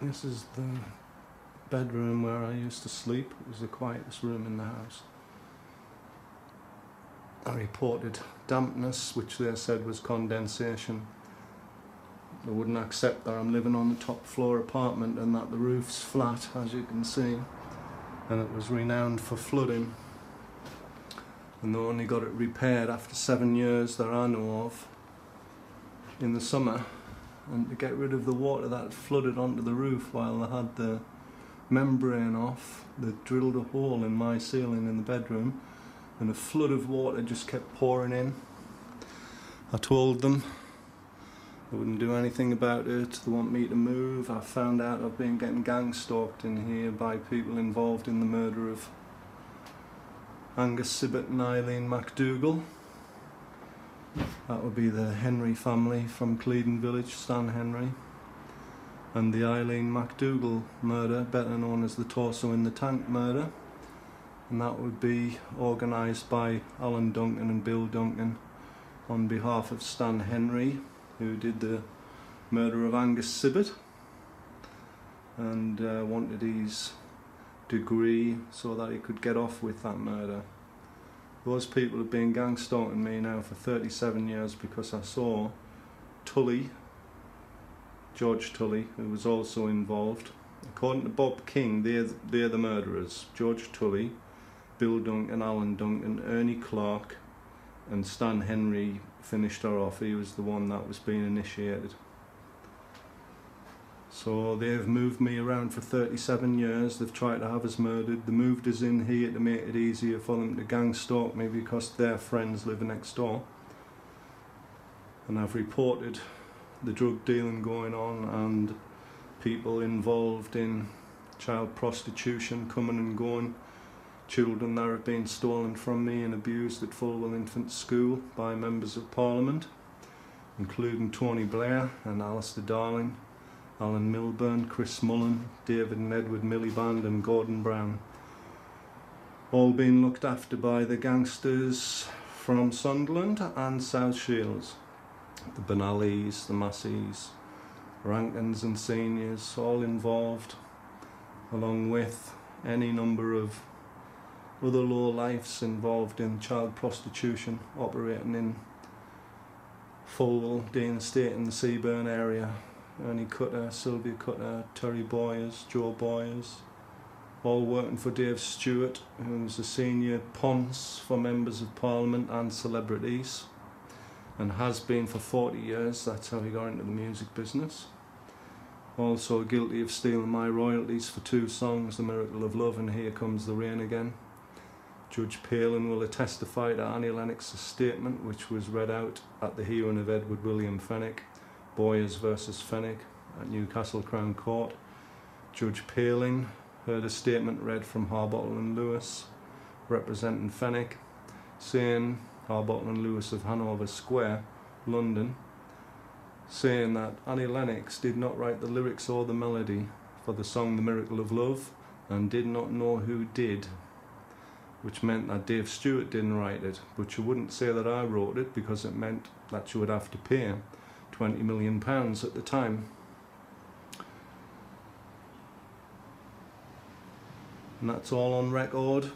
This is the bedroom where I used to sleep. It was the quietest room in the house. I reported dampness, which they said was condensation. They wouldn't accept that I'm living on the top floor apartment and that the roof's flat, as you can see, and it was renowned for flooding. And they only got it repaired after 7 years that I know of, in the summer. And to get rid of the water that flooded onto the roof while they had the membrane off, they drilled a hole in my ceiling in the bedroom, and a flood of water just kept pouring in. I told them I wouldn't do anything about it. They want me to move. I found out I've been getting gang stalked in here by people involved in the murder of Angus Sibbott and Eileen MacDougall. That would be the Henry family from Clevedon Village, Stan Henry. And the Eileen MacDougall murder, better known as the Torso in the Tank murder. And that would be organised by Alan Duncan and Bill Duncan on behalf of Stan Henry, who did the murder of Angus Sibbott and wanted his degree so that he could get off with that murder. Those people have been gang stalking me now for 37 years because I saw Tully, George Tully, who was also involved. According to Bob King, they're the murderers. George Tully, Bill Duncan, Alan Duncan, Ernie Clark and Stan Henry finished her off. He was the one that was being initiated. So they've moved me around for 37 years. They've tried to have us murdered. They moved us in here to make it easier for them to gang stalk me because their friends live next door. And I've reported the drug dealing going on and people involved in child prostitution coming and going. Children that have been stolen from me and abused at Fulwell Infant School by members of Parliament, including Tony Blair and Alistair Darling, Alan Milburn, Chris Mullen, David and Edward Miliband and Gordon Brown. All being looked after by the gangsters from Sunderland and South Shields. The Bonalies, the Masseys, Rankins and Seniors, all involved, along with any number of other low-lifes involved in child prostitution, operating in Fulwell, Dean Estate in the Seaburn area. Ernie Cutter, Sylvia Cutter, Terry Boyers, Joe Boyers, all working for Dave Stewart, who's a senior ponce for members of Parliament and celebrities, and has been for 40 years. That's how he got into the music business. Also guilty of stealing my royalties for 2 songs, The Miracle of Love and Here Comes the Rain Again. Judge Palin will testify to Annie Lennox's statement, which was read out at the hearing of Edward William Fenwick, Boyers versus Fenwick at Newcastle Crown Court. Judge Palin heard a statement read from Harbottle and Lewis, representing Fenwick, saying, Harbottle and Lewis of Hanover Square, London, saying that Annie Lennox did not write the lyrics or the melody for the song The Miracle of Love and did not know who did, which meant that Dave Stewart didn't write it, but she wouldn't say that I wrote it because it meant that she would have to pay £20 million at the time. And that's all on record,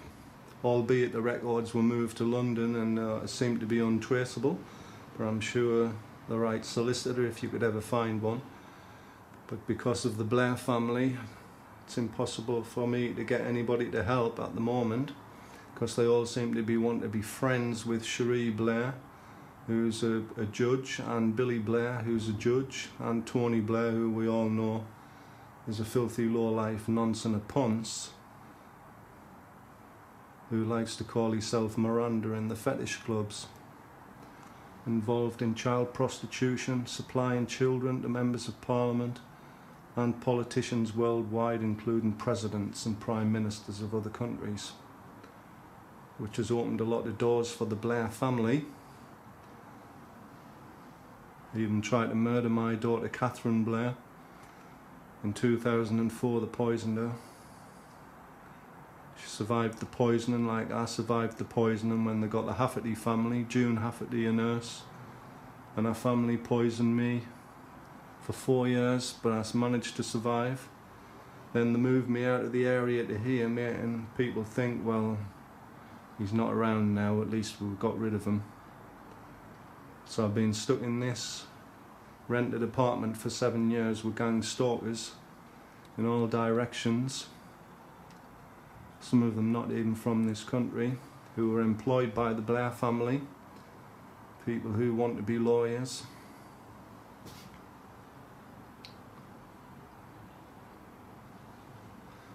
albeit the records were moved to London and seem to be untraceable, but I'm sure the right solicitor if you could ever find one. But because of the Blair family, it's impossible for me to get anybody to help at the moment, because they all seem to be wanting to be friends with Cherie Blair, who's a judge, and Billy Blair, who's a judge, and Tony Blair, who we all know is a filthy low-life nonce and a ponce, who likes to call himself Miranda in the fetish clubs, involved in child prostitution, supplying children to members of Parliament and politicians worldwide, including presidents and prime ministers of other countries, which has opened a lot of doors for the Blair family. He even tried to murder my daughter Catherine Blair. In 2004 they poisoned her. She survived the poisoning like I survived the poisoning when they got the Hafferty family, June Hafferty, a nurse, and her family poisoned me for 4 years, but I managed to survive. Then they moved me out of the area to here, making people think, well, he's not around now, at least we've got rid of him. So I've been stuck in this rented apartment for 7 years with gang stalkers in all directions. Some of them not even from this country, who were employed by the Blairs family, people who want to be lawyers.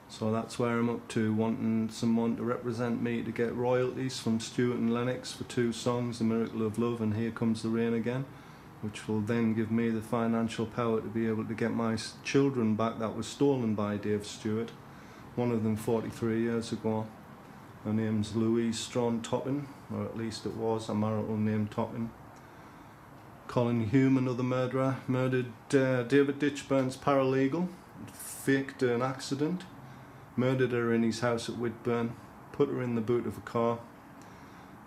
So that's where I'm up to, wanting someone to represent me to get royalties from Stewart and Lennox for 2 songs, The Miracle of Love and Here Comes the Rain Again, which will then give me the financial power to be able to get my children back that was stolen by Dave Stewart, one of them 43 years ago. Her name's Louise Strawn Toppin, or at least it was a marital name, Toppin. Colin Hume, another murderer, murdered David Ditchburn's paralegal, faked an accident, murdered her in his house at Whitburn, put her in the boot of a car,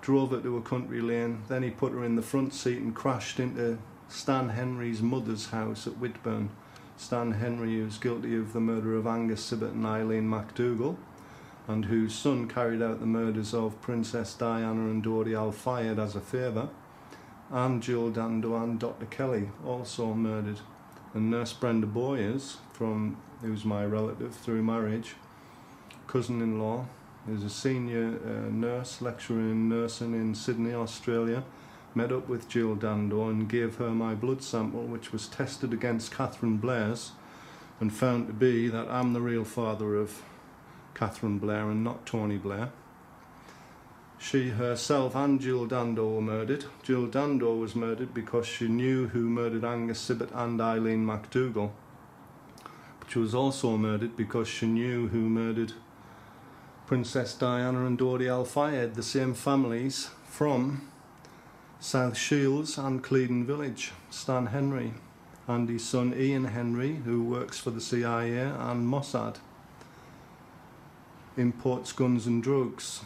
drove her to a country lane, then he put her in the front seat and crashed into Stan Henry's mother's house at Whitburn. Stan Henry, who's guilty of the murder of Angus Sibbott and Eileen MacDougall, and whose son carried out the murders of Princess Diana and Dodi Al-Fayed as a favour, and Jill Dando and Dr. Kelly, also murdered. And Nurse Brenda Boyers, who's my relative through marriage, cousin-in-law, is a senior nurse, lecturer in nursing in Sydney, Australia, met up with Jill Dando and gave her my blood sample, which was tested against Catherine Blair's, and found to be that I'm the real father of Catherine Blair and not Tony Blair. She herself and Jill Dando were murdered. Jill Dando was murdered because she knew who murdered Angus Sibbott and Eileen MacDougall. But she was also murdered because she knew who murdered Princess Diana and Dodi Al-Fayed, the same families from South Shields and Clevedon Village. Stan Henry and his son Ian Henry, who works for the CIA and Mossad, imports guns and drugs.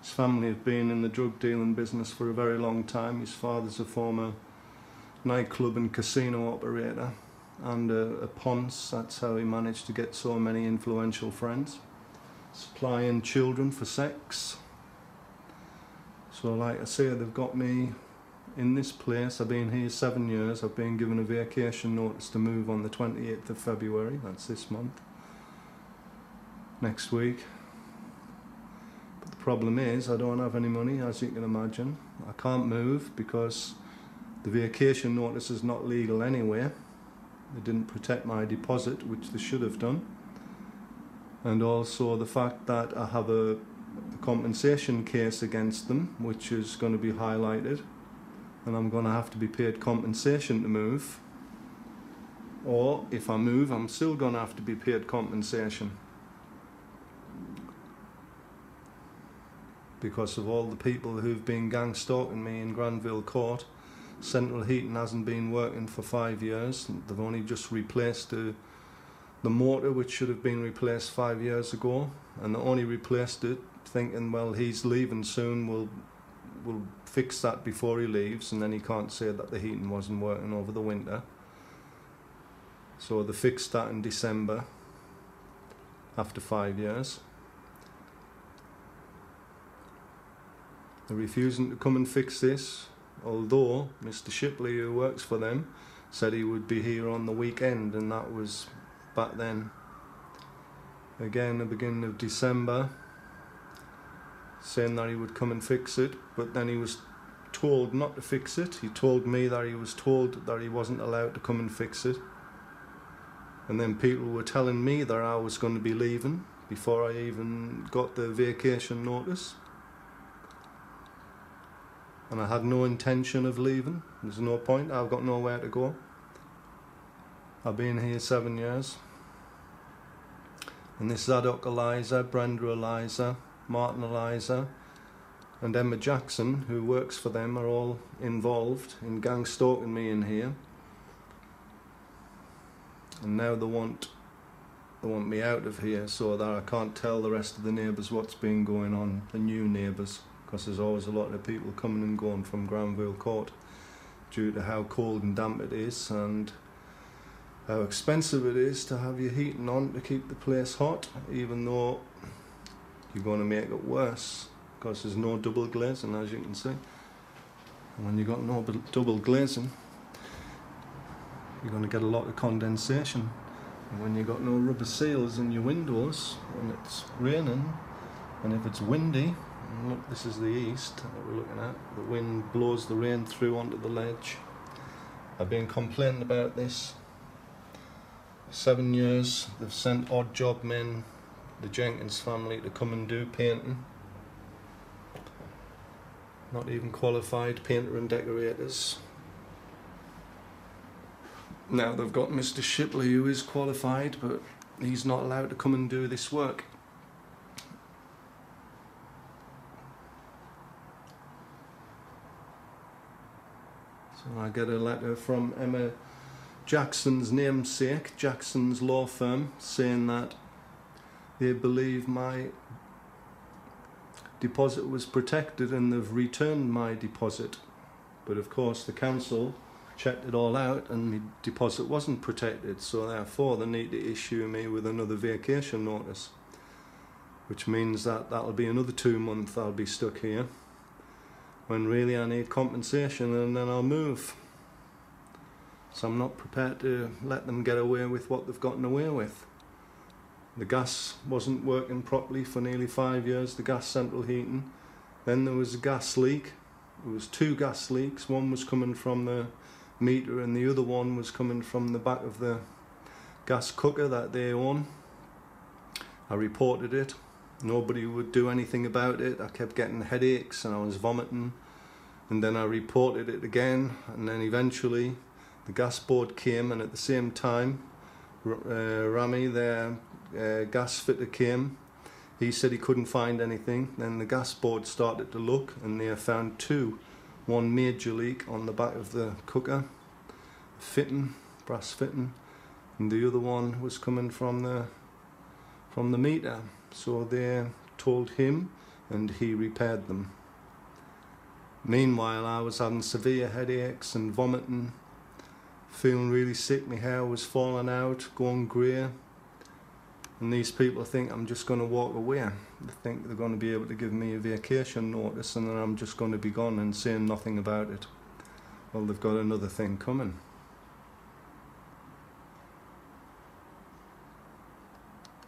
His family have been in the drug dealing business for a very long time. His father's a former nightclub and casino operator and a ponce. That's how he managed to get so many influential friends. Supplying children for sex. So like I say, they've got me in this place. I've been here 7 years. I've been given a vacation notice to move on the 28th of February. That's this month. Next week. But the problem is I don't have any money, as you can imagine. I can't move because the vacation notice is not legal anyway. They didn't protect my deposit, which they should have done. And also the fact that I have a compensation case against them, which is going to be highlighted, and I'm going to have to be paid compensation to move. Or if I move, I'm still going to have to be paid compensation because of all the people who've been gang stalking me in Granville Court. Central heating hasn't been working for 5 years. They've only just replaced the motor, which should have been replaced 5 years ago, and they only replaced it thinking, well, he's leaving soon, we'll fix that before he leaves, and then he can't say that the heating wasn't working over the winter. So they fixed that in December after 5 years. They're refusing to come and fix this, although Mr. Shipley, who works for them, said he would be here on the weekend, and that was back then. Again, the beginning of December, saying that he would come and fix it, but then he was told not to fix it. He told me that he was told that he wasn't allowed to come and fix it. And then people were telling me that I was going to be leaving before I even got the vacation notice. And I had no intention of leaving. There's no point. I've got nowhere to go. I've been here 7 years. And this Zadok Eliza, Brenda Eliza, Martin Eliza, and Emma Jackson, who works for them, are all involved in gang stalking me in here. And now they want me out of here so that I can't tell the rest of the neighbours what's been going on, the new neighbours, because there's always a lot of people coming and going from Granville Court due to how cold and damp it is, and how expensive it is to have your heating on to keep the place hot, even though you're going to make it worse because there's no double glazing, as you can see. And when you've got no double glazing, you're going to get a lot of condensation. And when you've got no rubber seals in your windows, when it's raining, and if it's windy, and look, this is the east that we're looking at, the wind blows the rain through onto the ledge. I've been complaining about this 7 years. They've sent odd job men, the Jenkins family, to come and do painting. Not even qualified painter and decorators. Now they've got Mr. Shipley, who is qualified, but he's not allowed to come and do this work. So I get a letter from Emma Jackson's namesake, Jackson's law firm, saying that they believe my deposit was protected and they've returned my deposit. But of course the council checked it all out and my deposit wasn't protected, so therefore they need to issue me with another vacation notice, which means that that'll be another 2 months I'll be stuck here, when really I need compensation, and then I'll move. So I'm not prepared to let them get away with what they've gotten away with. The gas wasn't working properly for nearly 5 years, the gas central heating. Then there was a gas leak. There was 2 gas leaks. One was coming from the meter and the other one was coming from the back of the gas cooker that they own. I reported it. Nobody would do anything about it. I kept getting headaches and I was vomiting. And then I reported it again, and then eventually the gas board came, and at the same time Rami, their gas fitter, came. He said he couldn't find anything. Then the gas board started to look and they found 2. One major leak on the back of the cooker, fitting, brass fitting, and the other one was coming from the meter. So they told him and he repaired them. Meanwhile I was having severe headaches and vomiting, feeling really sick, my hair was falling out, going grey. And these people think I'm just going to walk away. They think they're going to be able to give me a vacation notice and then I'm just going to be gone and saying nothing about it. Well, they've got another thing coming.